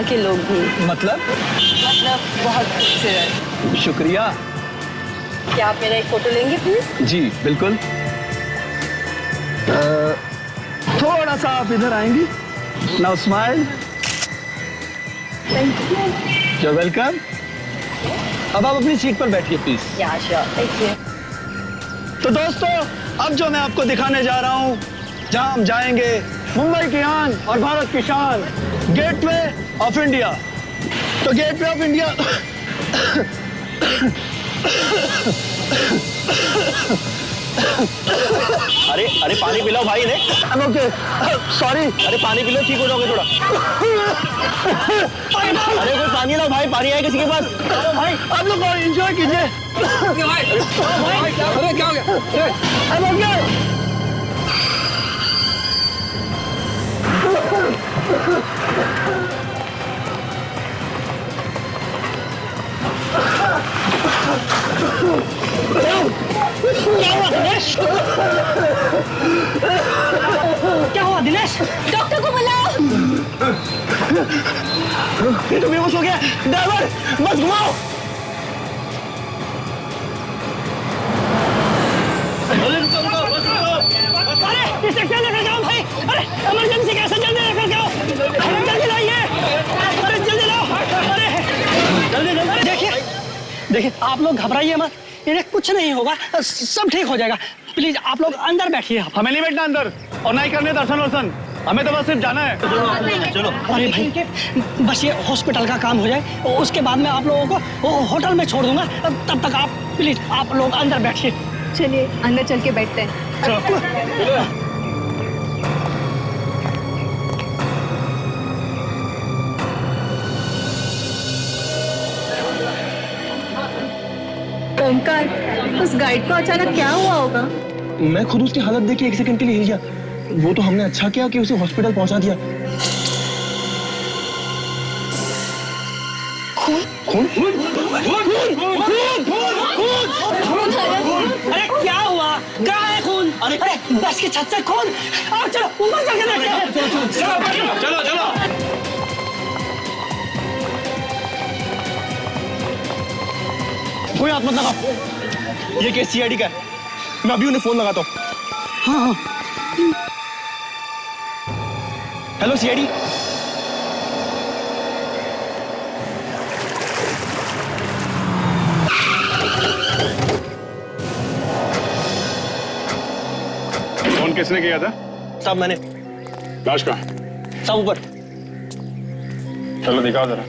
यहाँ के लोग भी। मतलब बहुत खूबसूरत। शुक्रिया। क्या आप मेरा एक फोटो लेंगे प्लीज? जी बिल्कुल। थोड़ा सा आप इधर आएंगी। Now smile. Thank you. You welcome. अब आप अपनी सीट पर बैठिए प्लीज। या श्योर, थैंक यू। तो दोस्तों, अब जो मैं आपको दिखाने जा रहा हूँ, जहाँ हम जाएंगे मुंबई की आन और भारत की शान, गेटवे ऑफ इंडिया। तो गेटवे ऑफ इंडिया अरे अरे पानी पिलाओ भाई ने। Okay sorry. अरे पानी पिलाओ, ठीक हो जाओगे थोड़ा। अरे कोई पानी लाओ भाई, पानी है किसी के पास? भाई आप लोग एंजॉय कीजिए। अरे क्या हो गया? क्या हुआ दिनेश? डॉक्टर को बुलाओ। ये तो बेहोश हो गया। ड्राइवर बस घुमाओ। अरे इसे क्या लेकर जाओ भाई? अरे इमरजेंसी कैसे? जल्दी लेकर जाओ, जल्दी लाइए। अरे जल्दी लाओ। अरे जल्दी जल्दी। देखिए आप लोग घबराइए मत, इन्हें कुछ नहीं होगा, सब ठीक हो जाएगा। प्लीज आप लोग अंदर बैठिए। हमें नहीं बैठना अंदर और ना ही करने दर्शन वर्शन, हमें तो बस सिर्फ जाना है। चलो। अरे भाई बस ये हॉस्पिटल का काम हो जाए, उसके बाद मैं आप लोगों को होटल में छोड़ दूंगा। तब तक आप प्लीज आप लोग अंदर बैठिए। चलिए अंदर चल के बैठते हैं। ओमकार, उस गाइड को अचानक क्या हुआ होगा? मैं खुद उसकी हालत देख के एक सेकंड के लिए हिल गया। वो तो हमने अच्छा किया कि उसे हॉस्पिटल पहुंचा दिया। अरे क्या हुआ? कहाँ है खून? अरे बस की छत से खून। आओ चलो ऊपर चल के देखते हैं। चलो चलो। कोई हाथ मत लगाओ, ये केस सीआईडी का है। मैं अभी उन्हें फोन लगाता हूँ। हाँ। Hello CID. फोन किसने किया था? साहब मैंने। लाश का? साहब ऊपर। चलो दिखाओ जरा।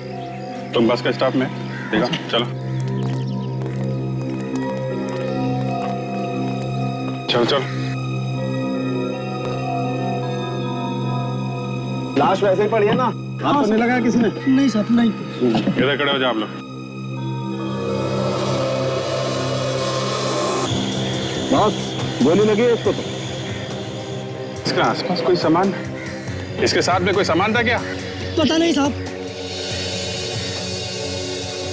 तुम बस का स्टाफ में दिखाओ, चलो चलो चलो। लाश वैसे ही पड़ी है ना? आपको नहीं लगा किसी ने? नहीं साहब नहीं। इधर खड़े हो जाओ आप लोग। बॉस गोली लगी है उसको तो। इसके आसपास कोई सामान, इसके साथ में कोई सामान था क्या? पता नहीं साहब।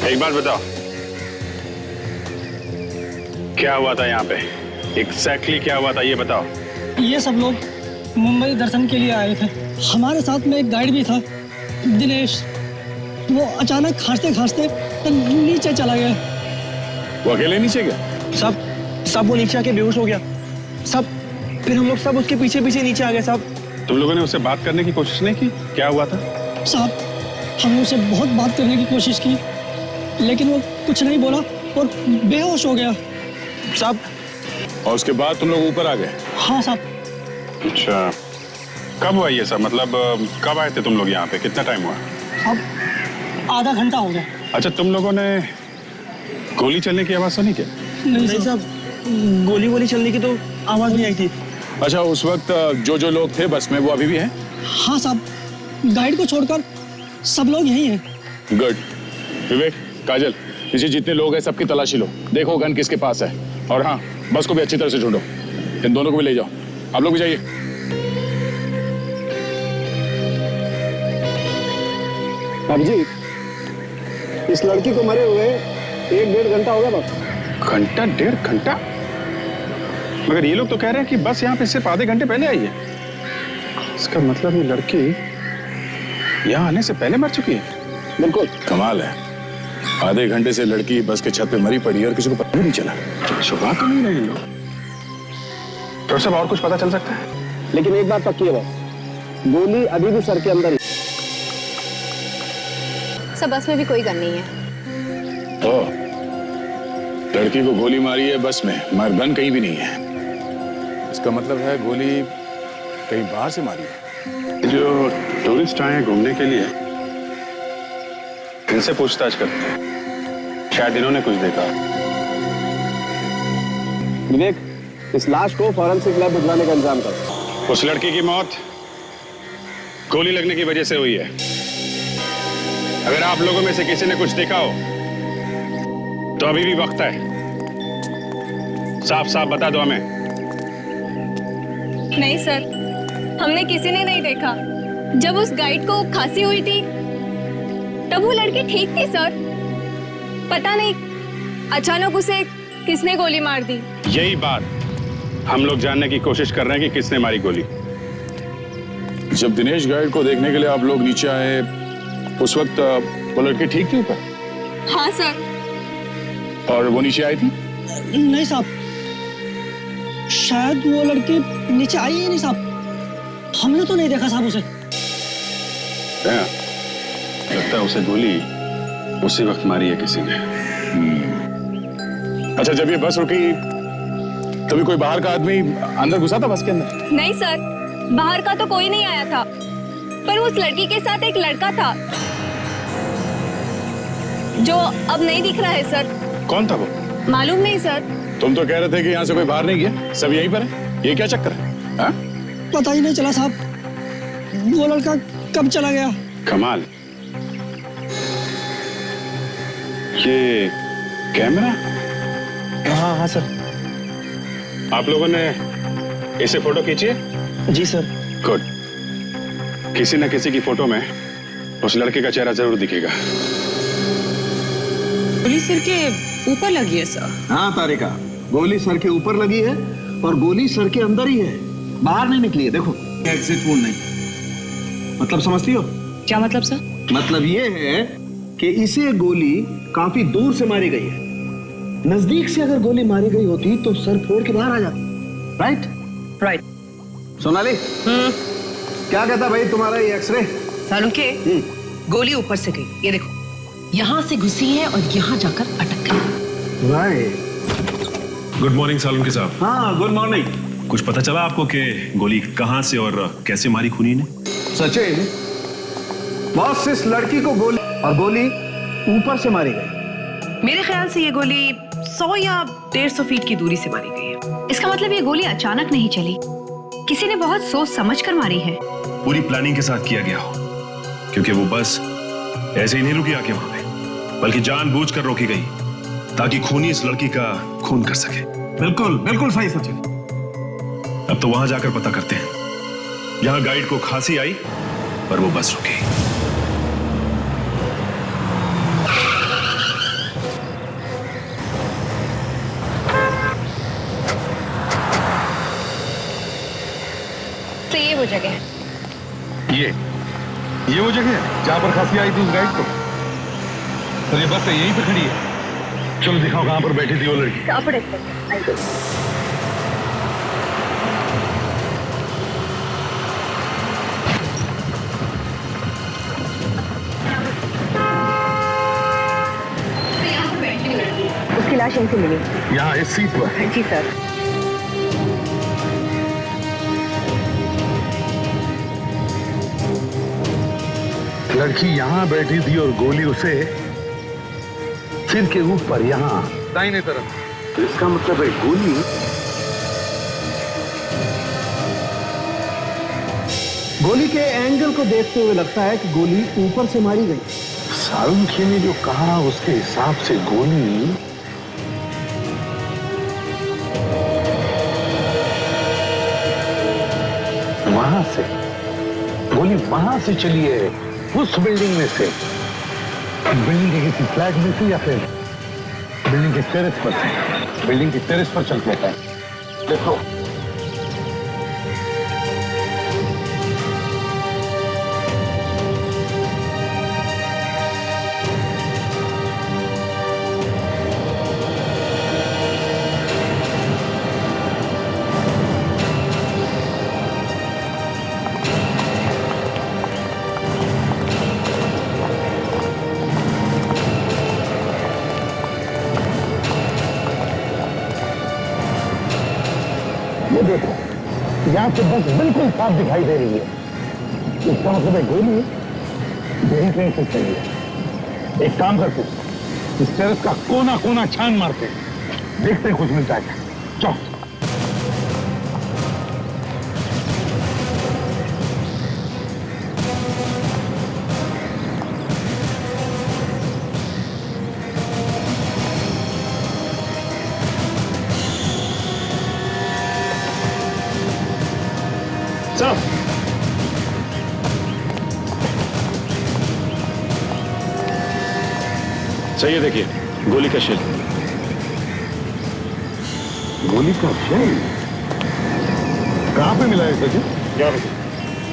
एक बात बताओ, क्या हुआ था यहाँ पे? एग्जैक्टली क्या हुआ था ये बताओ। ये सब लोग मुंबई दर्शन के लिए आए थे। हमारे साथ में एक गाइड भी था, दिनेश। वो अचानक खांसते खांसते नीचे चला गया। वो अकेले नीचे गया? सब वो नीचे आके बेहोश हो गया। सब फिर हम लोग सब उसके पीछे पीछे नीचे आ गए। साहब तुम लोगों ने उससे बात करने की कोशिश नहीं की? क्या हुआ था? साहब हमने उससे बहुत बात करने की कोशिश की, लेकिन वो कुछ नहीं बोला और बेहोश हो गया। साहब और उसके बाद तुम लोग ऊपर आ गए? हाँ साहब। अच्छा, कब हुआ ये सब? मतलब कब आए थे तुम लोग यहाँ पे? कितना टाइम हुआ? अब आधा घंटा हो गया। अच्छा, तुम लोगों ने गोली चलने की आवाज सुनी क्या? नहीं नहीं साहब। साहब, गोली चलने की तो आवाज नहीं आई थी। अच्छा, उस वक्त जो लोग थे बस में वो अभी भी हैं? हाँ साहब, गाइड को छोड़कर सब लोग यही हैं। गुड। विवेक, काजल, नीचे जितने लोग हैं सबकी तलाशी लो, देखो गन किसके पास है। और हाँ, बस को भी अच्छी तरह से ढूंढो। इन दोनों को भी ले जाओ। आप लोग भी जाइए। बाबू जी, इस लड़की को मरे हुए 1-1.5 घंटा हो गया बस। घंटा 1.5 घंटा? मगर ये लोग तो कह रहे हैं कि बस यहाँ पे सिर्फ आधे घंटे पहले आई है। इसका मतलब ये लड़की यहाँ आने से पहले मर चुकी है? बिल्कुल। कमाल है, आधे घंटे से लड़की बस के छत पे मरी पड़ी है और किसी को पता भी नहीं चला। शुभा तो नहीं रहे लोग। तो सब और कुछ पता चल सकता है? लेकिन एक बात पक्की है बस, गोली अभी भी सर के अंदर ही। सर बस में भी कोई गन नहीं है। ओ, लड़की को गोली मारी है बस में, मगर गन कहीं भी नहीं है। इसका मतलब है गोली कहीं बाहर से मारी है। जो टूरिस्ट आए हैं घूमने के लिए, इनसे पूछताछ करते हैं, शायद इन्होंने कुछ देखा। विवेक, इस लाश को फॉरेंसिक लैब भिजवाने का इंतजाम करो। उस लड़की की मौत गोली लगने की वजह से हुई है। अगर आप लोगों में से किसी ने कुछ देखा हो तो अभी भी वक्त है, साफ साफ बता दो हमें। नहीं सर, हमने किसी ने नहीं देखा। जब उस गाइड को खांसी हुई थी तब वो लड़की ठीक थी सर। पता नहीं अचानक उसे किसने गोली मार दी। यही बात हम लोग जानने की कोशिश कर रहे हैं कि किसने मारी गोली। जब दिनेश गाइड को देखने के लिए आप लोग नीचे आए, उस वक्त वो लड़की ठीक थी ऊपर? हाँ सर। और वो नीचे आई थी? नहीं साहब, शायद वो लड़की नीचे आई ही नहीं साहब। हमने तो नहीं देखा साहब उसे। हाँ, लगता है उसे गोली उसी वक्त मारी है किसी ने। अच्छा, जब ये बस रुकी तभी कोई बाहर का आदमी अंदर घुसा था बस के अंदर? नहीं सर, बाहर का तो कोई नहीं आया था, पर उस लड़की के साथ एक लड़का था जो अब नहीं दिख रहा है सर। कौन था वो? मालूम नहीं सर। तुम तो कह रहे थे कि यहाँ से कोई बाहर नहीं गया, सब यहीं पर है। ये क्या चक्कर है? हाँ? पता ही नहीं चला साहब, वो लड़का कब चला गया। कमाल, ये कैमरा? हाँ हाँ सर। आप लोगों ने इसे फोटो खींची है? जी सर। गुड। किसी न किसी की फोटो में उस लड़के का चेहरा जरूर दिखेगा। गोली सिर के ऊपर लगी है सर। हाँ तारिका, गोली सर के ऊपर लगी है और गोली सर के अंदर ही है, बाहर नहीं निकली है। देखो, एग्जिट वोन नहीं। मतलब समझती हो? क्या मतलब सर? मतलब ये है कि इसे गोली काफी दूर से मारी गई है। नजदीक से अगर गोली मारी गई होती तो सर फोड़ के बाहर आ जाती। राइट? राइट। सोनाली, क्या कहता भाई तुम्हारा ये एक्सरे? सालुंके, गोली ऊपर से गई, ये देखो, यहाँ से घुसी है और यहाँ जाकर अटक गई। राइट। गुड मॉर्निंग सालुंके साहब। हाँ, गुड मॉर्निंग। कुछ पता चला आपको कि गोली कहाँ से और कैसे मारी खूनी ने? सचिन, बॉस इस लड़की को गोली ऊपर से मारी गई। मेरे ख्याल से ये गोली 100 या 150 फीट की दूरी से मारी गई है। इसका मतलब ये गोली अचानक नहीं चली, किसी ने बहुत सोच समझ कर मारी है। पूरी प्लानिंग के साथ किया गया हो, क्योंकि वो बस ऐसे ही नहीं रुकी आके वहां पे, बल्कि जानबूझकर रोकी गई ताकि खूनी इस लड़की का खून कर सके। बिल्कुल बिल्कुल सही सचिन। अब तो वहां जाकर पता करते हैं। यहां गाइड को खांसी आई पर वो बस रुकी। तो ये वो जगह है। ये वो जगह है जहां पर खांसी आई थी उस गाइड को। तो ये बस यहीं पे खड़ी है। चलो दिखाओ कहां पर बैठी थी वो लड़की। उसकी लाश यहीं से मिली। यहाँ इस सीट पर? जी सर। लड़की यहाँ बैठी थी और गोली उसे सिर के ऊपर यहाँ दाहिने तरफ। तो इसका मतलब है गोली के एंगल को देखते हुए लगता है कि गोली ऊपर से मारी गई। सालुंखे ने जो कहा उसके हिसाब से गोली वहां से चली है, उस बिल्डिंग में से। बिल्डिंग के किसी फ्लैट में से या फिर बिल्डिंग के टेरेस पर से। बिल्डिंग के टेरेस पर चल के है। देखो यहाँ से बस बिल्कुल साफ दिखाई दे रही है। इसका मतलब है गोली यही कहीं से चली है। एक काम करते, इस टेरेस का कोना कोना छान मारते, देखते हैं कुछ मिलता है क्या। चलो। चाहिए देखिए, गोली का शेल। गोली का शेल कहां पे मिला है सचिन?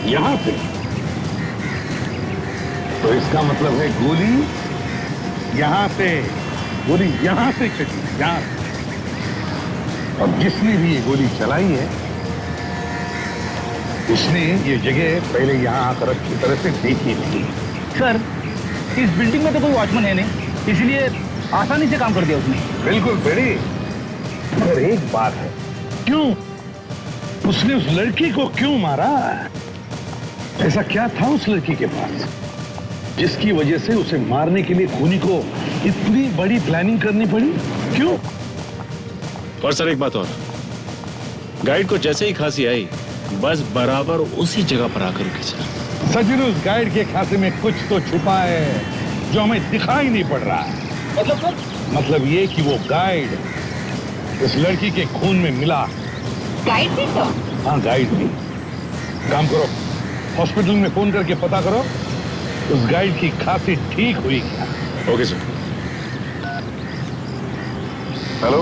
यहां पे। तो इसका मतलब है गोली यहां से चली, यहां से। अब जिसने भी ये गोली चलाई है, उसने ये जगह पहले यहां आकर अच्छी तरह से देखी थी। सर, इस बिल्डिंग में तो कोई वॉचमैन है नहीं, इसलिए आसानी से काम कर दिया उसने। बिल्कुल बेड़ी, मगर एक बात है, क्यों उसने उस लड़की को क्यों मारा? ऐसा क्या था उस लड़की के पास जिसकी वजह से उसे मारने के लिए खूनी को इतनी बड़ी प्लानिंग करनी पड़ी? क्यों? और सर एक बात और, गाइड को जैसे ही खांसी आई, बस बराबर उसी जगह पर आकर रुकी सर। सचिन, उस गाइड के खांसी में कुछ तो छुपा है जो हमें दिखाई नहीं पड़ रहा है। मतलब सर? मतलब ये कि वो गाइड इस लड़की के खून में मिला। गाइड भी तो? हाँ, गाइड भी। काम करो, हॉस्पिटल में फोन करके पता करो उस गाइड की खांसी ठीक हुई क्या। Okay sir. हेलो,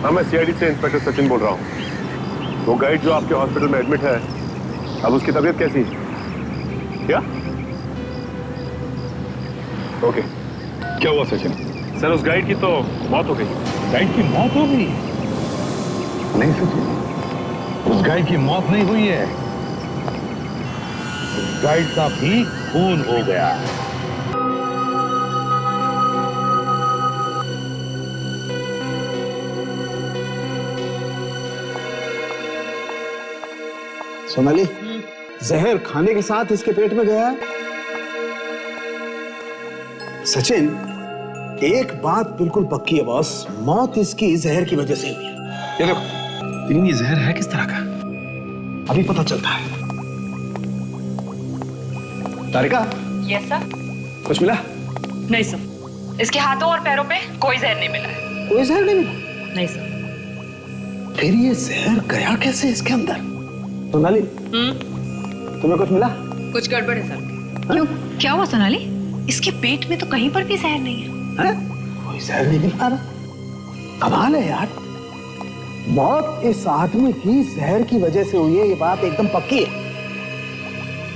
हाँ मैं सीआईडी से इंस्पेक्टर सचिन बोल रहा हूँ। वो गाइड जो आपके हॉस्पिटल में एडमिट है, अब उसकी तबीयत कैसी है? क्या? ओके। क्या हुआ सचिन? सर, उस गाइड की तो मौत हो गई। गाइड की मौत हो गई? नहीं सचिन, उस गाइड की मौत नहीं हुई है, उस गाइड का भी खून हो गया। सोनाली, जहर खाने के साथ इसके पेट में गया है। सचिन, एक बात बिल्कुल पक्की है बॉस, मौत इसकी जहर की वजह से हुई है। ये देखो, लेकिन ये जहर है किस तरह का? अभी पता चलता है। तारिका, यस सर। कुछ मिला? नहीं सर, इसके हाथों और पैरों पे कोई जहर नहीं मिला है। कोई जहर नहीं मिला? नहीं सर। फिर ये जहर गया कैसे इसके अंदर? सोनाली, तुम्हें कुछ मिला? कुछ गड़बड़ है सर। क्यों, क्या हुआ सोनाली? इसके पेट में तो कहीं पर भी जहर नहीं है। कोई जहर नहीं मिला रहा। कमाल है यार, मौत इस आदमी की जहर की वजह से हुई है, ये बात एकदम पक्की है,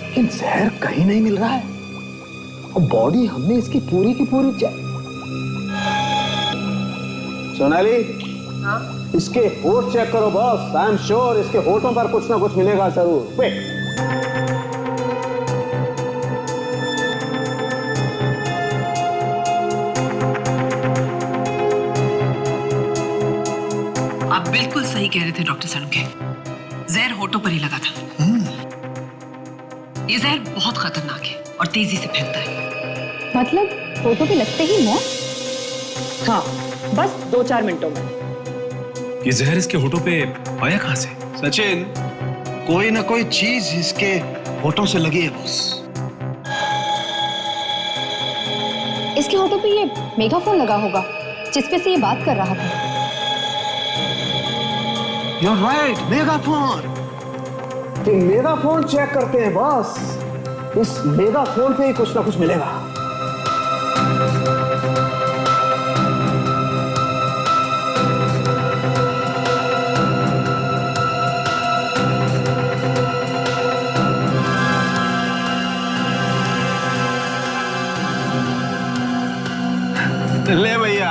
लेकिन जहर कहीं नहीं मिल रहा है। और बॉडी हमने इसकी पूरी की पूरी चेक। सोनाली, इसके होठ चेक करो बॉस, आई एम श्योर इसके होठों पर कुछ ना कुछ मिलेगा जरूर। वेट। आप बिल्कुल सही कह रहे थे डॉक्टर सनुके, जहर होठों पर ही लगा था। ये जहर बहुत खतरनाक है और तेजी से फैलता है। मतलब होठों पे लगते ही मौत? हाँ, बस 2-4 मिनटों में। ये जहर इसके होठों पे आया कहां से? सचिन, कोई ना कोई चीज इसके होठों से लगी है बॉस। इसके होठों पे ये मेगाफोन लगा होगा जिसपे से ये बात कर रहा था। You're right, megaphone. तो मेगाफोन चेक करते हैं बॉस, इस मेगाफोन पे ही कुछ ना कुछ मिलेगा। ले भैया,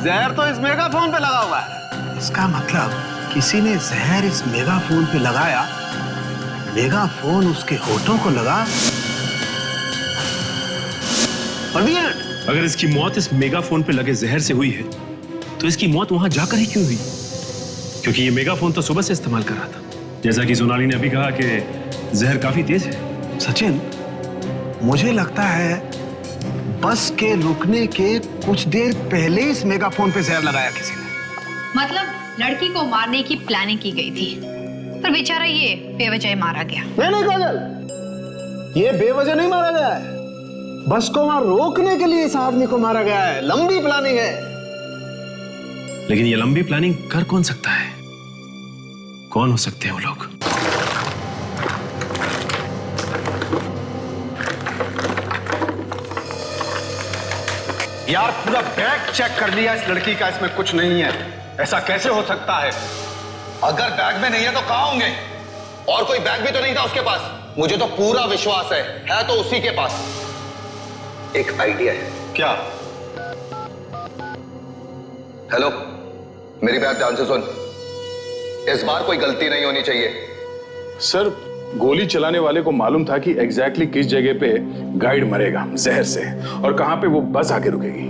जहर तो इस मेगाफोन पे लगा हुआ है। इसका मतलब किसी ने जहर इस मेगाफोन पे लगाया, मेगाफोन उसके होठों को लगा और the end। अगर इसकी मौत इस मेगाफोन पे लगे जहर से हुई है, तो इसकी मौत वहां जाकर ही क्यों हुई? क्योंकि ये मेगाफोन तो सुबह से इस्तेमाल कर रहा था। जैसा कि सोनाली ने अभी कहा कि जहर काफी तेज है। सचिन, मुझे लगता है बस के रुकने के कुछ देर पहले इस मेगाफोन पे जहर लगाया किसी ने। मतलब लड़की को मारने की प्लानिंग की गई थी, पर बेचारा ये बेवजह मारा गया। नहीं काजल, ये बेवजह नहीं मारा गया है। बस को वहां रोकने के लिए इस आदमी को मारा गया है। लंबी प्लानिंग है। लेकिन ये लंबी प्लानिंग कर कौन सकता है? कौन हो सकते हैं वो लोग? यार पूरा बैग चेक कर लिया इस लड़की का, इसमें कुछ नहीं है। ऐसा कैसे हो सकता है? अगर बैग में नहीं है तो कहां होंगे? और कोई बैग भी तो नहीं था उसके पास। मुझे तो पूरा विश्वास है तो उसी के पास। एक आइडिया है। क्या? हेलो, मेरी बात ध्यान से सुन। इस बार कोई गलती नहीं होनी चाहिए। सर, गोली चलाने वाले को मालूम था कि एग्जैक्टली किस जगह पे गाइड मरेगा जहर से और कहां पे वो बस आके रुकेगी।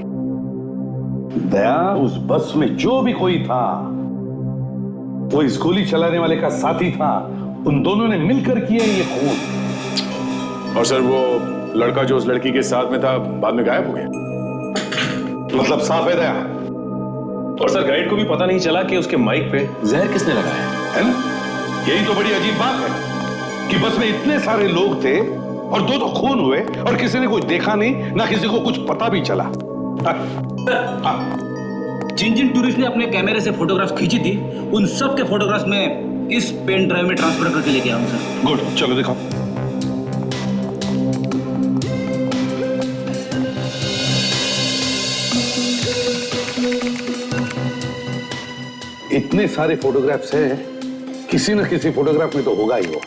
दया, उस बस में जो भी कोई था वो इस गोली चलाने वाले का साथी था। उन दोनों ने मिलकर किया ये खून। और सर, वो लड़का जो उस लड़की के साथ में था बाद में गायब हो गया। मतलब साफ है दया। और सर, गाइड को भी पता नहीं चला कि उसके माइक पे जहर किसने लगाया है ना? यही तो बड़ी अजीब बात है कि बस में इतने सारे लोग थे और दो तो खून हुए और किसी ने कुछ देखा नहीं, ना किसी को कुछ पता भी चला। जिन जिन टूरिस्ट ने अपने कैमरे से फोटोग्राफ खींची थी, उन सब के फोटोग्राफ में इस पेन ड्राइव में ट्रांसफर करके लेके आऊं सर। गुड, चलो दिखाओ। इतने सारे फोटोग्राफ्स हैं, किसी न किसी फोटोग्राफ में तो होगा ही वो।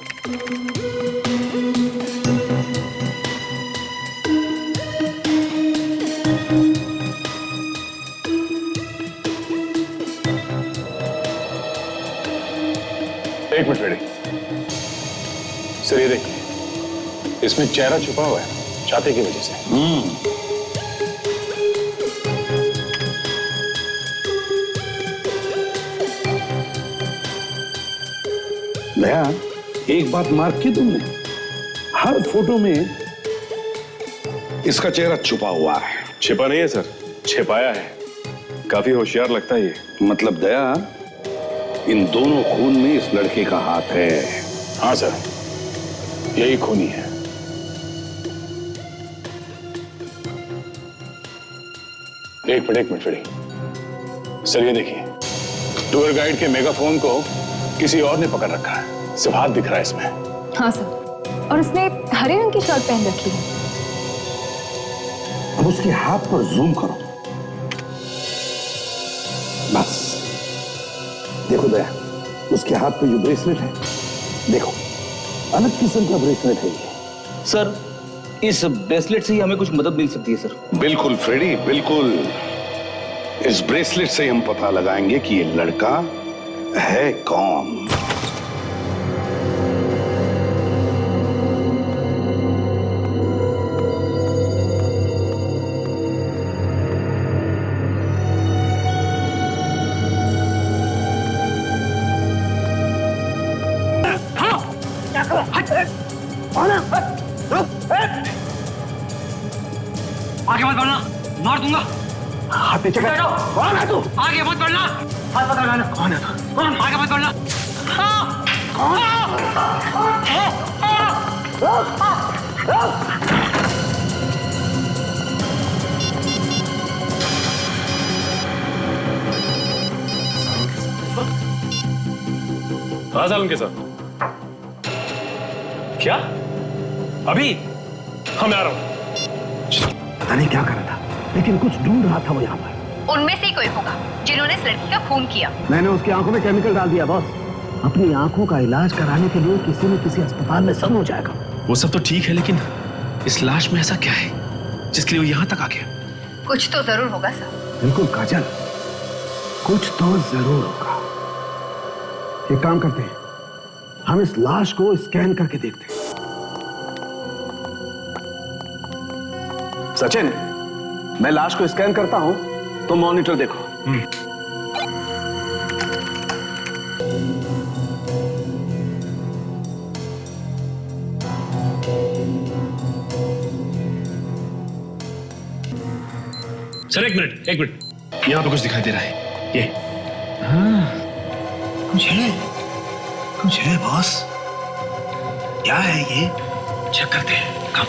एक मिनट रेडी। सर, ये देखिए, इसमें चेहरा छुपा हुआ है छाते की वजह से। दया, एक बात मार्क की तुमने, हर फोटो में इसका चेहरा छुपा हुआ है। छिपा नहीं है सर, छिपाया है। काफी होशियार लगता है ये। मतलब दया, इन दोनों खून में इस लड़के का हाथ है। हाँ सर, यही खूनी है। एक मिनट रेडी। सर, ये देखिए, टूर गाइड के मेगाफोन को किसी और ने पकड़ रखा है। सिर्फ हाथ दिख रहा है इसमें। हाँ सर, और उसने हरे रंग की शर्ट पहन रखी है। अब उसके हाथ पर जूम करो। बस देखो दया, उसके हाथ पे जो ब्रेसलेट है, देखो अलग किस्म का ब्रेसलेट है ये। सर, इस ब्रेसलेट से ही हमें कुछ मदद मिल सकती है सर। बिल्कुल फ्रेडी, बिल्कुल। इस ब्रेसलेट से हम पता लगाएंगे कि ये लड़का है कौन। आगे मत बढ़ना, मार दूंगा। हाथ पीछे कर। कौन है तू? आगे मत बढ़ना। हाथ पकड़ लेना। कौन है तू? कौन? आगे मत बढ़ना। कहाँ साल उनके साथ? क्या? अभी? हाँ, मैं आ रहा हूं। पता नहीं क्या कर रहा था, लेकिन कुछ ढूंढ रहा था वो यहाँ पर। उनमें से ही कोई होगा जिन्होंने इस लड़की का खून किया। मैंने उसकी आंखों में केमिकल डाल दिया बॉस। अपनी आंखों का इलाज कराने के लिए किसी न किसी अस्पताल में सब हो जाएगा। वो सब तो ठीक है, लेकिन इस लाश में ऐसा क्या है जिसके लिए वो यहाँ तक आ गया? कुछ तो जरूर होगा साहब। बिल्कुल काजल, कुछ तो जरूर होगा। एक काम करते हैं, हम इस लाश को स्कैन करके देखते हैं। सचिन, मैं लाश को स्कैन करता हूं, तो मॉनिटर देखो। सर एक मिनट यहाँ पे कुछ दिखाई दे रहा है। ये कुछ है बॉस। क्या है ये? चेक करते हैं। कम।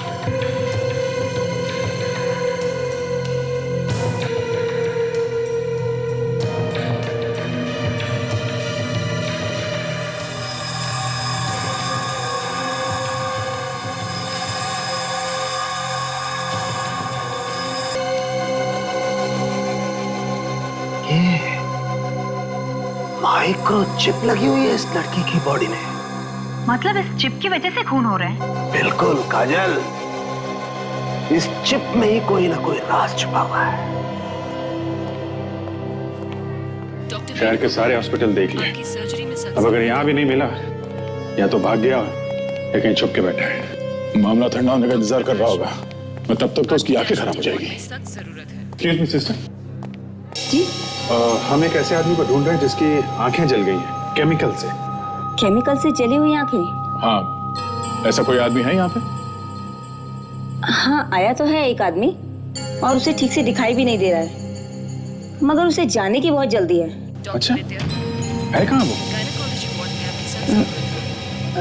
माइक्रोचिप लगी हुई है इस लड़की की बॉडी में। मतलब इस चिप की वजह से खून हो रहा है? बिल्कुल काजल, इस चिप में ही कोई ना कोई राज छुपा हुआ है। शहर के सारे हॉस्पिटल देख लिए, अब अगर यहाँ भी नहीं मिला या तो भाग गया या कहीं छुप के बैठा है। मामला ठंडा होने का इंतजार कर रहा होगा, मैं तब तक तो उसकी आंखें खराब हो जाएगी। एक्सक्यूज मी सिस्टर, जी हम एक ऐसे आदमी को ढूंढ रहे हैं जिसकी आंखें जल गई हैं केमिकल से। केमिकल से जली हुई आंखें? हाँ, ऐसा कोई आदमी है यहाँ पे? हाँ, आया तो है एक आदमी और उसे ठीक से दिखाई भी नहीं दे रहा है, मगर उसे जाने की बहुत जल्दी है। अच्छा, है कहाँ वो?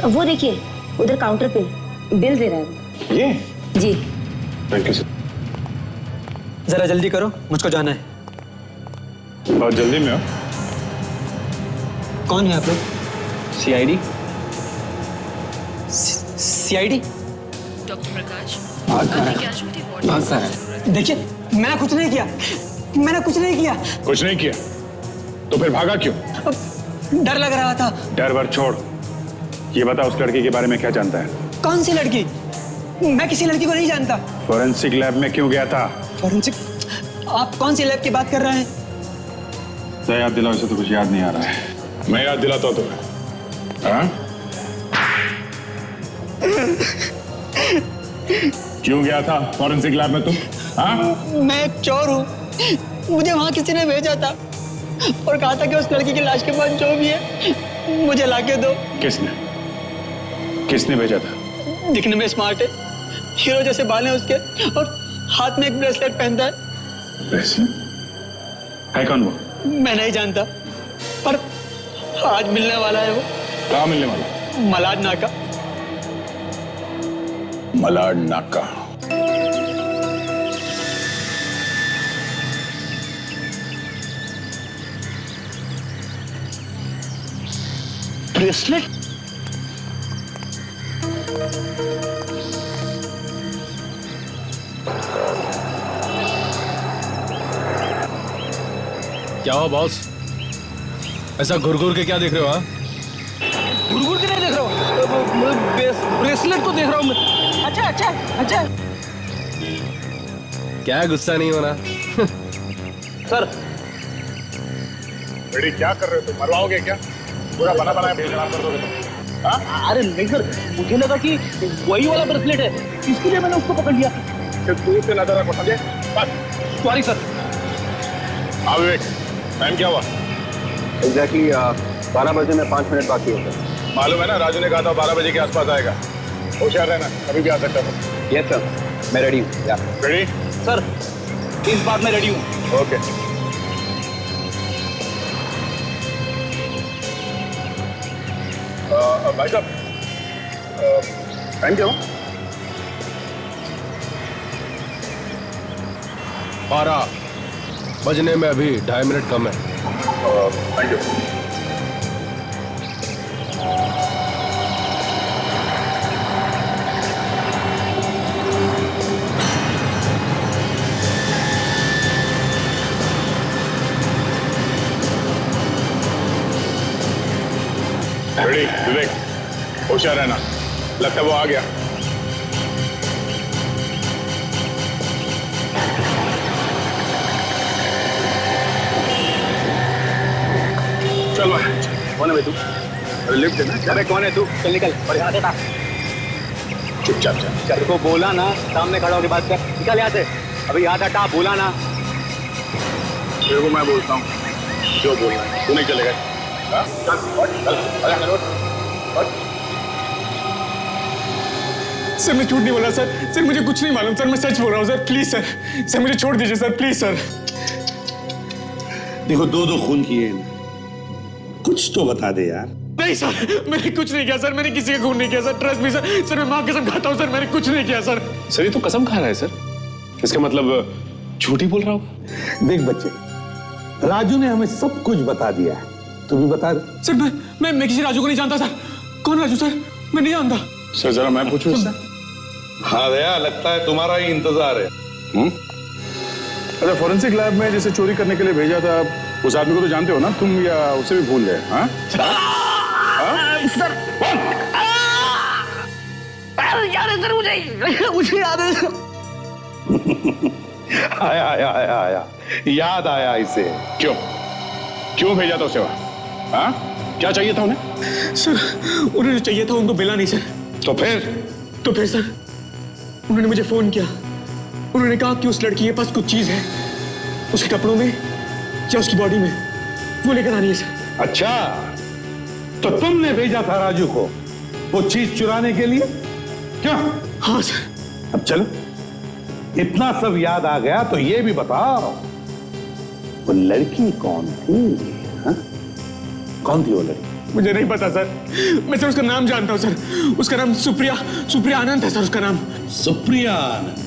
वो देखिए उधर काउंटर पे बिल दे रहा है। ये? जी। Thank you sir. जरा जल्दी करो, मुझको जाना है। बहुत जल्दी में हो? कौन है आप लोग? CID? CID? डॉक्टर प्रकाश, भाग रहा है। देखिए, मैंने कुछ नहीं किया। कुछ नहीं किया तो फिर भागा क्यों? डर लग रहा था। डर वर छोड़, ये बता उस लड़की के बारे में क्या जानता है? कौन सी लड़की? मैं किसी लड़की को नहीं जानता। फोरेंसिक लैब में क्यों गया था? फोरेंसिक? आप कौन सी लैब की बात कर रहे हैं? याद दिलाओ, इसे तो कुछ याद नहीं आ रहा है। मैं याद दिलाता हूँ तुम्हें। हाँ? क्यों गया था फॉरेंसिक लैब में तुम? हाँ? मैं एक चोर हूँ, मुझे वहाँ किसी ने भेजा था और कहा था कि उस लड़की की लाश के पास जो भी है मुझे लाके दो। किसने भेजा था? दिखने में स्मार्ट है, हीरो जैसे बाल हैं उसके और हाथ में एक ब्रेसलेट पहनता है। ब्रेसलेट? है कौन वो? मैं नहीं जानता, पर आज मिलने वाला है वो। कहाँ मिलने वाला? मलाड नाका। मलाड नाका। ब्रेसलेट? क्या हुआ बॉस? ऐसा घुर के क्या देख रहे हो? हाँ, घुर के नहीं देख रहा हूँ, ब्रेसलेट को देख रहा हूँ मैं। अच्छा। क्या गुस्सा नहीं होना? सर, बेटी क्या कर रहे हो तुम? मरवाओगे क्या? पूरा बना बनाया बेजवाब कर दोगे तुम? हाँ? अरे नहीं सर, मुझे लगा कि वही वाला ब्रेसलेट है, इसलिए मैंने उसको पकड़ लिया। सिर्फ दूर से नजर रखो, समझे? बस। Sorry sir. हाँ विवेक, टाइम क्या हुआ? एग्जैक्टली 12 बजे में 5 मिनट बाकी होता है। मालूम है ना, राजू ने कहा था 12 बजे के आसपास आएगा। होशियार रहना, कभी भी आ सकता था। यस सर, मैं रेडी हूँ। रेडी? सर, इस बार मैं रेडी हूँ। ओके। भाई साहब, टाइम क्या हुआ? 12 बजने में अभी 2.5 मिनट कम है। Thank you. रेडी विवेक, होशियार रहना, लगता है वो आ गया। चल भाई, कौन है भाई तू? अरे लिफ्ट है ना? अरे कौन है तू? चल निकल और यहाँ से चुपचाप चल। चल को बोला ना, सामने खड़ा होकर बात कर। निकल यहाँ से, अभी यहाँ हटा, बोला ना। तेरे को मैं बोलता हूँ जो बोलना है, तू नहीं चलेगा। हाँ? चल, सर मैं झूठ नहीं बोला सर, मुझे कुछ नहीं मालूम सर, मैं सच बोल रहा हूँ सर, प्लीज सर, मुझे छोड़ दीजिए सर, प्लीज सर। देखो दो दो खून किए ना, कुछ तो बता दे यार। नहीं सर, मैंने कुछ नहीं किया सर, मैंने किसी का खून नहीं किया sir, trust me sir. Sir मैं मां कसम खाता हूँ सर, मैंने कुछ नहीं किया सर। सर ये तो कसम खा रहा है सर, इसका मतलब झूठ ही बोल रहा होगा। देख बच्चे, राजू ने हमें सब कुछ बता दिया है, तू भी बता दे। सर मैं किसी राजू को नहीं जानता सर। कौन राजू सर? मैं नहीं जानता सर। जरा मैं पूछूं इससे? हाँ दया, लगता है तुम्हारा ही इंतजार है। अच्छा, फॉरेंसिक लैब में जैसे चोरी करने के लिए भेजा था, उस आदमी को तो जानते हो ना तुम, या उसे भी भूल गए? हाँ सर याद है सर, मुझे याद है। आया आया आया आया, याद आया इसे। क्यों भेजा था उसे वहां? हाँ, क्या चाहिए था उन्हें? सर उन्हें जो चाहिए था उनको मिला नहीं सर। तो फिर सर उन्होंने मुझे फोन किया। उन्होंने कहा कि उस लड़की के पास कुछ चीज है, उसके कपड़ों में या उसकी बॉडी में, वो लेकर आनी है सर। अच्छा, तो तुमने भेजा था राजू को वो चीज चुराने के लिए? क्या? हाँ सर। अब चलो, इतना सब याद आ गया तो ये भी बताओ, वो लड़की कौन थी? हा? कौन थी वो लड़की? मुझे नहीं पता सर, मैं सर उसका नाम जानता हूँ सर। उसका नाम सुप्रिया आनंद है सर, उसका नाम। सुप्रिया आनंद?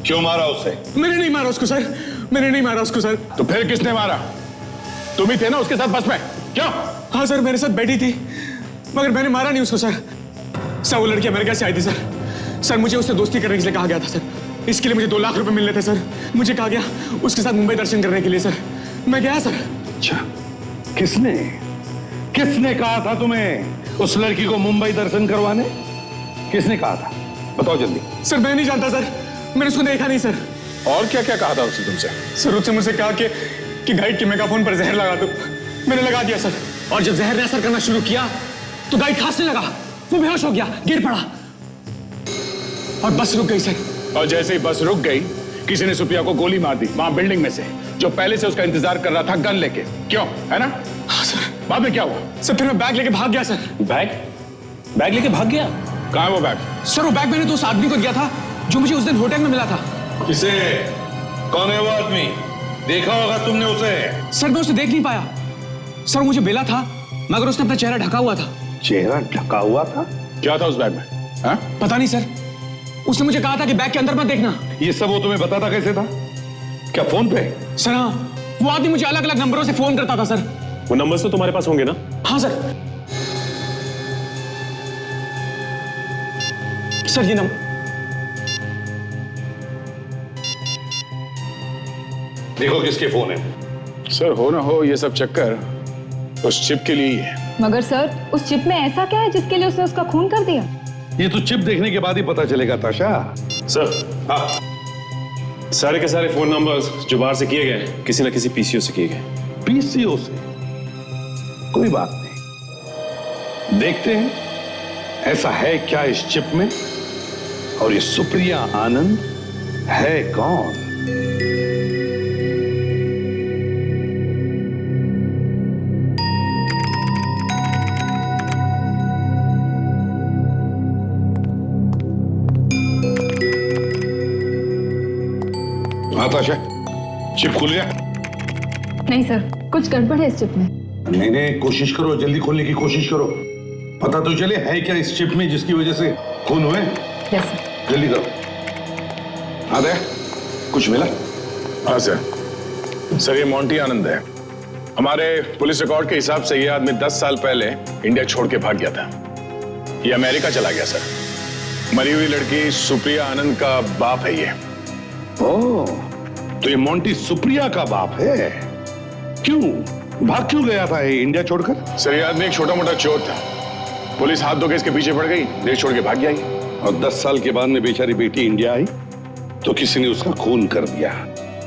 क्यों मारा उसे? मैंने नहीं मारा उसको सर, मैंने नहीं मारा उसको सर। तो फिर किसने मारा? तुम ही थे ना उसके साथ बस में? क्यों? हाँ सर, मेरे साथ बैठी थी, मगर मैंने मारा नहीं उसको सर। वो लड़की अमेरिका से आई थी सर। मुझे उससे दोस्ती करने के लिए कहा गया था सर। इसके लिए मुझे 2 लाख रुपए मिलने थे सर। मुझे कहा गया उसके साथ मुंबई दर्शन करने के लिए सर। मैं गया सर। अच्छा, किसने कहा था तुम्हें उस लड़की को मुंबई दर्शन करवाने? किसने कहा था? बताओ जल्दी। सर मैं नहीं जानता सर, मैंने उसको देखा नहीं सर। और क्या क्या कहा था उसने तुमसे? सर उसने मुझसे कहा कि गाइड के मेगाफोन पर जहर लगा दो। मैंने लगा दिया सर, और जब जहर ने असर करना शुरू किया तो गाइड खांसने लगा, वो बेहोश हो गया, गिर पड़ा और बस रुक गई सर। और जैसे ही बस रुक गई, किसी ने सुप्रिया को गोली मार दी वहां बिल्डिंग में से, जो पहले से उसका इंतजार कर रहा था गन लेके। क्यों, है ना? हाँ सर। बाद में क्या हुआ? सर फिर मैं बैग लेके भाग गया सर। बैग लेके भाग गया? कहाँ है वो बैग? सर वो बैग मैंने तो उस आदमी को दिया था जो मुझे उस दिन होटल में मिला था। किसे? कौन है वो आदमी? देखा होगा तुमने उसे? सर मैं उसे देख नहीं पाया सर, मुझे बेला था मगर उसने अपना चेहरा ढका हुआ था। चेहरा ढका हुआ था? क्या था उस बैग में? हाँ? पता नहीं सर, उसने मुझे कहा था कि बैग के अंदर मत देखना। ये सब वो तुम्हें बताता कैसे था? क्या फोन पे? सर हाँ, वो आदमी मुझे अलग अलग नंबरों से फोन करता था सर। वो नंबर्स तो तुम्हारे पास होंगे ना? हाँ सर। सर ये नंबर। देखो किसके फोन है। सर हो ना हो ये सब चक्कर उस चिप के लिए ही है। मगर सर उस चिप में ऐसा क्या है जिसके लिए उसने उसका खून कर दिया? ये तो चिप देखने के बाद ही पता चलेगा ताशा। सर हाँ, सारे के सारे फोन नंबर्स जो बाहर से किए गए किसी ना किसी पीसीओ से किए गए। पीसीओ से? कोई बात नहीं, देखते हैं ऐसा है क्या इस चिप में, और ये सुप्रिया आनंद है कौन? ताशा, चिप खुल गया? नहीं सर, कुछ गड़बड़ है इस चिप में। नहीं, कोशिश करो, जल्दी खोलने की कोशिश करो। पता तो चले है क्या इस चिप में जिसकी वजह से खून हुए। Yes sir. जल्दी करो। हाँ दया, कुछ मिला? हाँ सर। सर ये मोंटी आनंद है। हमारे पुलिस रिकॉर्ड के हिसाब से ये आदमी 10 साल पहले इंडिया छोड़ के भाग गया था। ये अमेरिका चला गया सर। मरी हुई लड़की सुप्रिया आनंद का बाप है ये। ओह, तो ये मोंटी सुप्रिया का बाप है। क्यों भाग क्यों गया था ये इंडिया छोड़कर? सर ये आदमी एक छोटा मोटा चोर था। पुलिस हाथ धो के इसके पीछे पड़ गई, देश छोड़ के भाग गया। और 10 साल के बाद में बेचारी बेटी इंडिया आई तो किसी ने उसका खून कर दिया।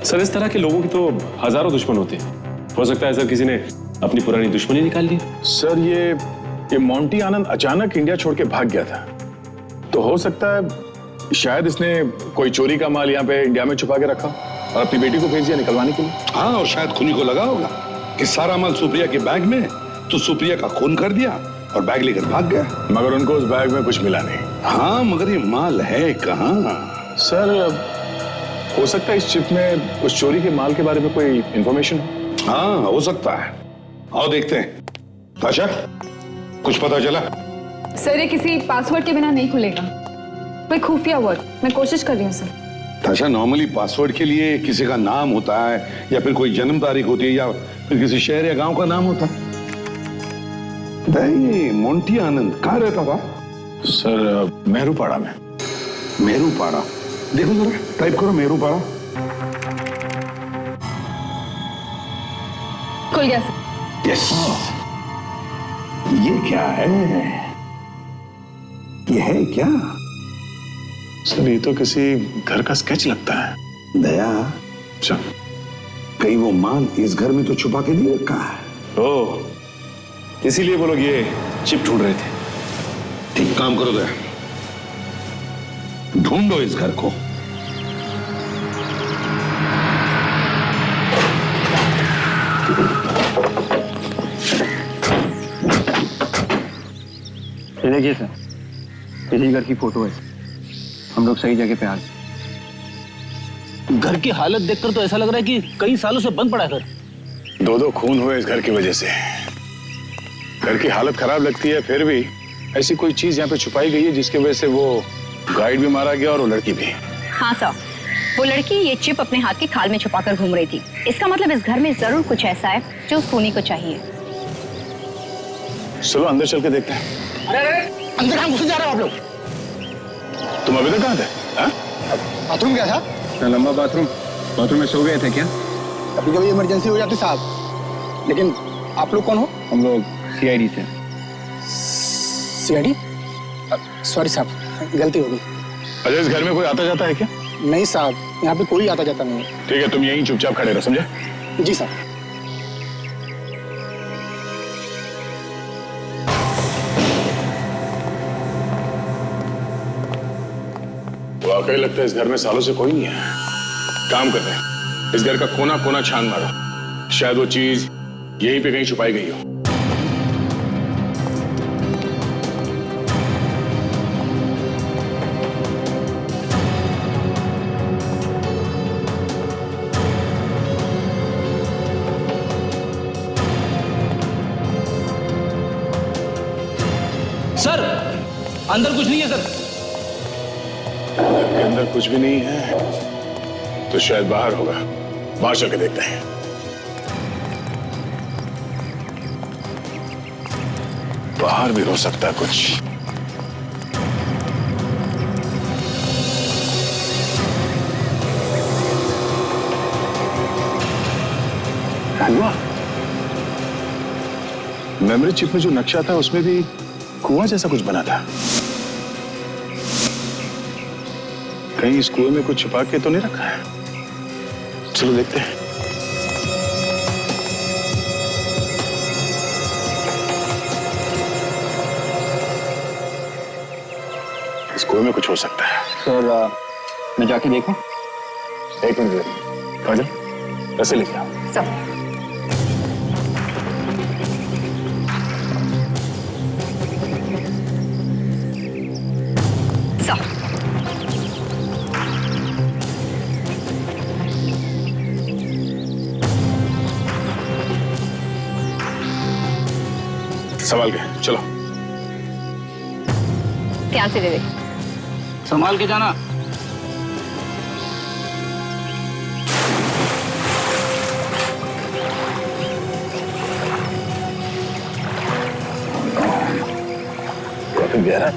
सर इस तरह के लोगों की तो हजारों दुश्मन होते हैं। हो सकता है सर किसी ने अपनी पुरानी दुश्मनी निकाल ली। सर ये मोंटी आनंद अचानक इंडिया छोड़ के भाग गया था, तो हो सकता है शायद इसने कोई चोरी का माल यहाँ पे इंडिया में छुपा के रखा और अपनी बेटी को भेज दिया निकलवाने के लिए। हाँ, और शायद खूनी को लगा होगा कि सारा माल सुप्रिया के बैग में, तो सुप्रिया का खून कर दिया और बैग लेकर भाग गया। मगर उनको उस बैग में कुछ मिला नहीं। हाँ, मगर ये माल है कहाँ? सर हो सकता है इस चिप में उस चोरी के माल के बारे में कोई इंफॉर्मेशन हो। हाँ, हो सकता है। आओ देखते हैं। ताशा, कुछ पता चला? सर ये किसी पासवर्ड के बिना नहीं खुलेगा, कोई खुफिया वर्ड। मैं कोशिश कर रही हूँ सर। ताशा, नॉर्मली पासवर्ड के लिए किसी का नाम होता है या फिर कोई जन्म तारीख होती है या फिर किसी शहर या गांव का नाम होता है। भाई मोंटी आनंद कहाँ रहता था? सर मेहरूपाड़ा में। मेहरूपाड़ा? देखो जरा, टाइप करो मेहरूपाड़ा। खुल गया सर। यस। ये क्या है? ये है क्या? सर ये तो किसी घर का स्केच लगता है। दया, अच्छा, कहीं वो माल इस घर में तो छुपा के नहीं रखा है? ओह, इसीलिए वो लोग ये चिप ढूंढ रहे थे। ठीक काम करो दया, ढूंढो इस घर को। ये देखिए सर, यही घर की फोटो है। हम लोग सही जगह पे आ गए। घर की हालत देखकर तो ऐसा लग रहा है कि कई सालों से बंद पड़ा है घर। 2-2 खून हुए इस घर की वजह से। घर की हालत खराब लगती है, फिर भी ऐसी कोई चीज यहाँ पे छुपाई गई है जिसकी वजह से वो गाइड भी मारा गया और वो लड़की भी। हाँ सर, वो लड़की ये चिप अपने हाथ की खाल में छुपाकर घूम रही थी। इसका मतलब इस घर में जरूर कुछ ऐसा है जो उस खूनी को चाहिए। चलो अंदर चल के देखते हैं। अरे अंदर कहाँ घुस जा रहे हो आप लोग? तुम अभी तक कहाँ थे? बाथरूम क्या था? लंबा बाथरूम में सो गए थे क्या? कभी कभी इमरजेंसी हो जाती साहब। लेकिन आप लोग कौन हो? हम लोग CID से। CID? सॉरी साहब, गलती हो गई। अच्छा, इस घर में कोई आता जाता है क्या? नहीं साहब, यहाँ पे कोई आता जाता नहीं है। ठीक है, तुम यहीं चुपचाप खड़े रहो, समझे? जी साहब। वाकई लगता है इस घर में सालों से कोई नहीं है। काम करते हैं, इस घर का कोना कोना छान मारो, शायद वो चीज यहीं पे कहीं छुपाई गई हो। सर, अंदर कुछ नहीं है सर। के अंदर कुछ भी नहीं है तो शायद बाहर होगा। बाहर चल के देखते हैं। बाहर भी हो सकता है कुछ। कुआं। मेमोरी चिप में जो नक्शा था उसमें भी कुआं जैसा कुछ बना था। कहीं इस कुएं में कुछ छुपा के तो नहीं रखा है। चलो देखते हैं। इस कुएं में कुछ हो सकता है। सर मैं जाके देखूं? एक मिनट, काजल ऐसे लेके आओ। सब संभाल के चलो। ध्यान से दे दे। संभाल के जाना। काफी गहरा।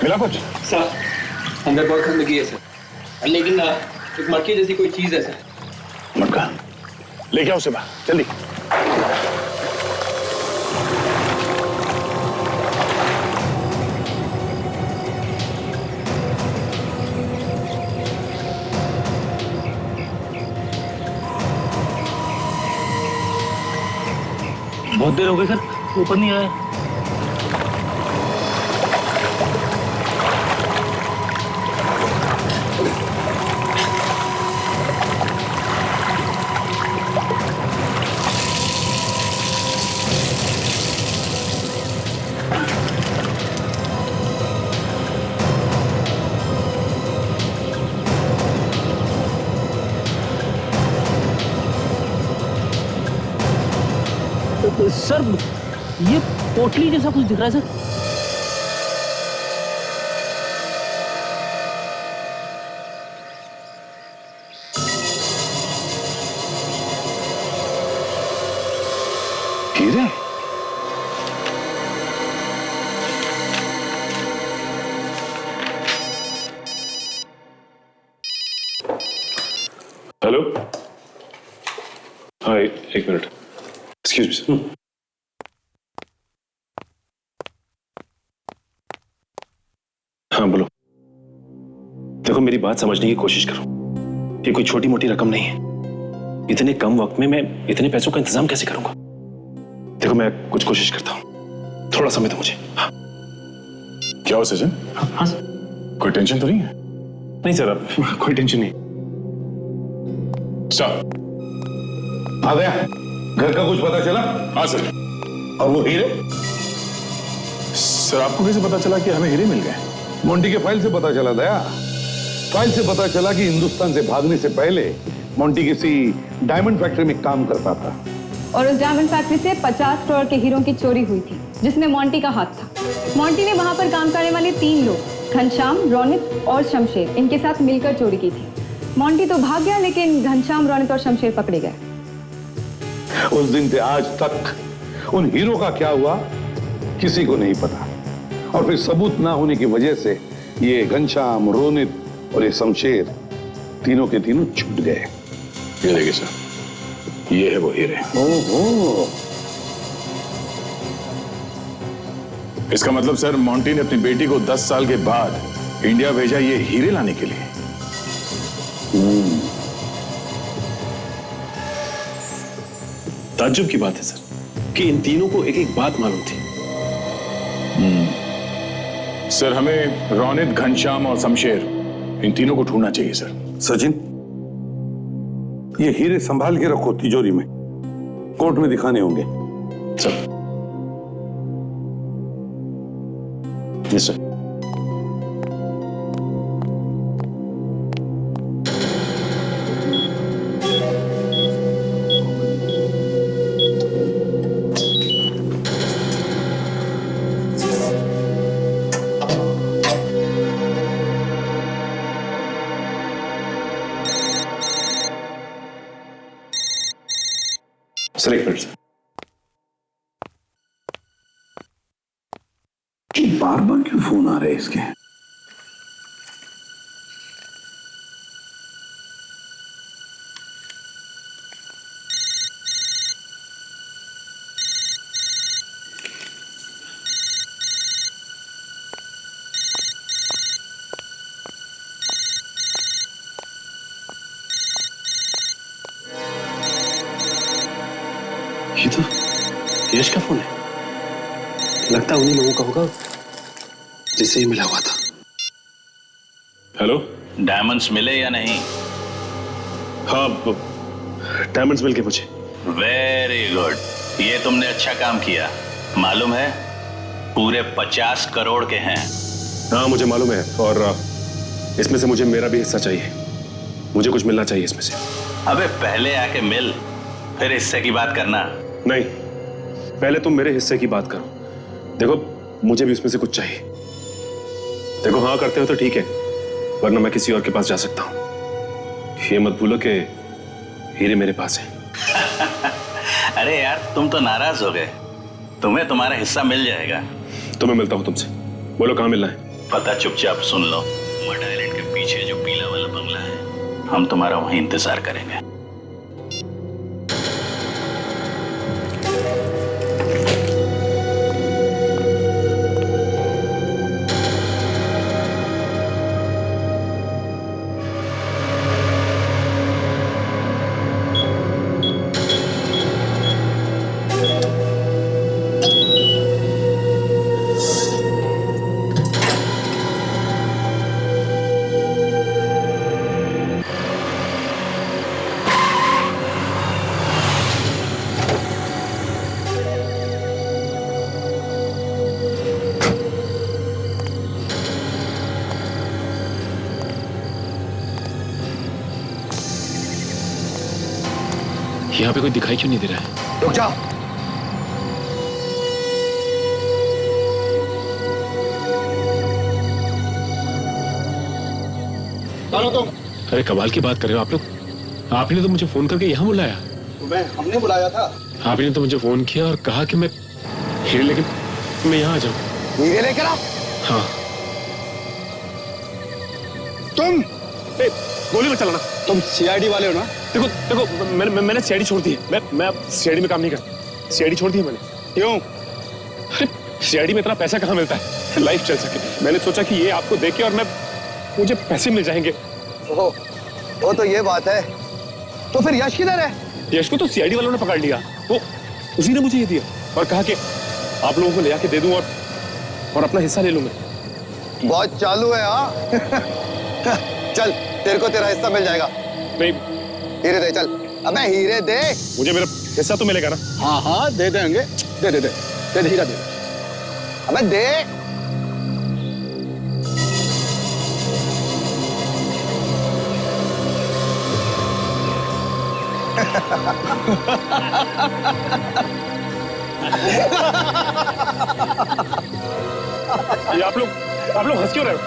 मिला कुछ? सर अंदर बहुत गंदगी है सर, लेकिन एक मटकी जैसी कोई चीज है सर। मटका लेके आओ उसे बाहर जल्दी। बहुत देर हो गई सर, ऊपर नहीं आया। सर ये पोटली जैसा कुछ दिख रहा है सर। हीरे? हेलो। हाँ, एक मिनट। Excuse me sir. हाँ बोलो। देखो मेरी बात समझने की कोशिश करो, ये कोई छोटी मोटी रकम नहीं है। इतने कम वक्त में मैं इतने पैसों का इंतजाम कैसे करूंगा? देखो मैं कुछ कोशिश करता हूं, थोड़ा समय दो मुझे। हाँ। क्या हो सचिन? हाँ सर। कोई टेंशन तो नहीं है? नहीं सर, कोई टेंशन नहीं। सर आ गया? घर का कुछ पता चला? हाँ सर। और वो हीरे? सर आपको कैसे पता चला कि हमें हीरे मिल गए? मोंटी के फाइल से पता चला दया। फाइल से पता चला कि हिंदुस्तान से भागने से पहले मोंटी किसी डायमंड फैक्ट्री में काम करता था और उस डायमंड फैक्ट्री से 50 करोड़ के हीरों की चोरी हुई थी, जिसमें मोंटी का हाथ था। मोंटी ने वहां पर काम करने वाले 3 लोग, घनश्याम, रोनित और शमशेर, इनके साथ मिलकर चोरी की थी। मोंटी तो भाग गया, लेकिन घनश्याम, रोनित और शमशेर पकड़े गए। उस दिन से आज तक उन हीरो का क्या हुआ किसी को नहीं पता, और फिर सबूत ना होने की वजह से ये घनश्याम, रोनित और ये शमशेर तीनों के तीनों छूट गए। ये देखिए सर, ये है वो हीरे। ओहो। इसका मतलब सर मोंटी ने अपनी बेटी को 10 साल के बाद इंडिया भेजा ये हीरे लाने के लिए। ताज्जुब की बात है सर कि इन तीनों को एक एक बात मालूम थी। सर हमें रोनित, घनश्याम और शमशेर, इन तीनों को ढूंढना चाहिए सर। सचिन, ये हीरे संभाल के रखो तिजोरी में, कोर्ट में दिखाने होंगे। सर। Yes sir. सर एक मिनट सर। बार बार क्यों फोन आ रहे हैं इसके? ये तो यश का फोन है। लगता है उन्हीं लोगों का होगा जिससे ही मिला हुआ था। हेलो। डायमंड्स मिले या नहीं? हाँ, डायमंड्स मिल गए मुझे। वेरी गुड, ये तुमने अच्छा काम किया। मालूम है पूरे 50 करोड़ के हैं। हाँ मुझे मालूम है, और इसमें से मुझे मेरा भी हिस्सा चाहिए। मुझे कुछ मिलना चाहिए इसमें से। अबे पहले आके मिल, फिर हिस्से की बात करना। नहीं, पहले तुम मेरे हिस्से की बात करो। देखो मुझे भी उसमें से कुछ चाहिए। देखो हाँ करते हो तो ठीक है, वरना मैं किसी और के पास जा सकता हूं। ये मत भूलो कि हीरे मेरे पास है। अरे यार तुम तो नाराज हो गए, तुम्हें तुम्हारा हिस्सा मिल जाएगा। तो मैं मिलता हूं तुमसे, बोलो कहां मिलना है? पता चुपचाप सुन लो, मड आइलैंड के पीछे जो पीला वाला बंगला है, हम तुम्हारा वहीं इंतजार करेंगे। यहाँ पे कोई दिखाई क्यों नहीं दे रहा है? रुक जाओ, चलो तुम। अरे कमाल की बात कर रहे हो आप लोग। आपने तो मुझे फोन करके यहाँ बुलाया। तुम्हें हमने बुलाया था। आपने तो मुझे फोन किया और कहा कि मैं हीरे लेके मैं यहाँ आ जाऊँ। हीरे लेकर आओ। हाँ। तुम गोली मत चलाना। तुम सीआईडी वाले हो ना? देखो देखो मैंने सीआईडी छोड़ दी है। मैं अब सीआईडी में काम नहीं करता। सीआईडी छोड़ दी है मैंने। क्यों? अरे सीआईडी में इतना पैसा कहाँ मिलता है लाइफ चल सके। मैंने सोचा कि ये आपको देके और मुझे पैसे मिल जाएंगे। ओहो, वो तो ये बात है। तो फिर यश किधर है? यश को तो सीआईडी वालों ने पकड़ लिया। वो उसी ने मुझे ये दिया और कहा कि आप लोगों को ले आके दे दूं और अपना हिस्सा ले लूं मैं। बहुत चालू है हाँ। चल तेरे को तेरा हिस्सा मिल जाएगा। नहीं हीरे दे चल। अबे हीरे दे। मुझे मेरा हिस्सा तो मिलेगा ना? हाँ हाँ दे देंगे। दे दे दे दे हीरा दे। अबे दे। ये आप लोग हंस क्यों रहे हो?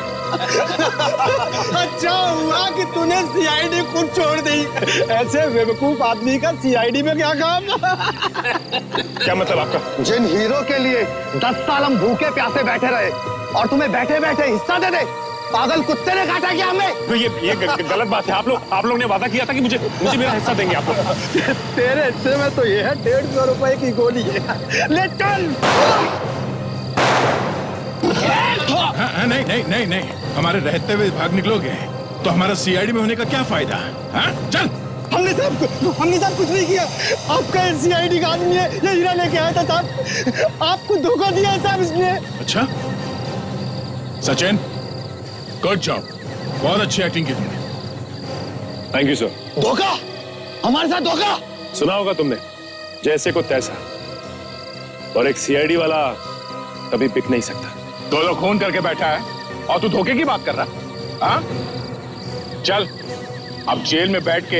अच्छा हुआ कि तूने सीआईडी खुद छोड़ दी। ऐसे बेवकूफ आदमी का सीआईडी में क्या काम? क्या मतलब आपका? जिन हीरो के लिए 10 साल हम भूखे प्यासे बैठे रहे और तुम्हें बैठे बैठे हिस्सा दे दे। पागल कुत्ते ने काटा क्या हमें? तो ये गलत बात है। आप लोग ने वादा किया था कि मुझे मेरा हिस्सा देंगे आप लोग। तेरे हिस्से में तो ये है 150 रुपए की गोली है। ले चल। नहीं हमारे रहते हुए भाग निकलोगे तो हमारा सीआईडी में होने का क्या फायदा? हाँ? चल। हमने साहब कुछ नहीं किया। आपका सीआईडी का आदमी है, ये हीरा लेके आया था साहब। आपको धोखा दिया है साहब इसने। अच्छा सचिन, गुड जॉब, बहुत अच्छी एक्टिंग की तुमने। Thank you sir. धोखा? हमारे साथ धोखा? सुना होगा तुमने, जैसे को तैसा। और एक सीआईडी वाला कभी बिक नहीं सकता। 2 लोग खून करके बैठा है और तू धोखे की बात कर रहा है? हाँ? चल अब जेल में बैठ के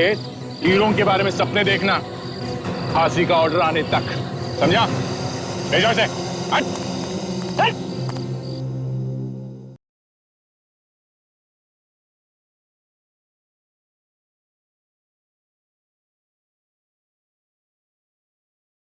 हीरों के बारे में सपने देखना, फांसी का ऑर्डर आने तक, समझा? ले जाओ इसे। हट।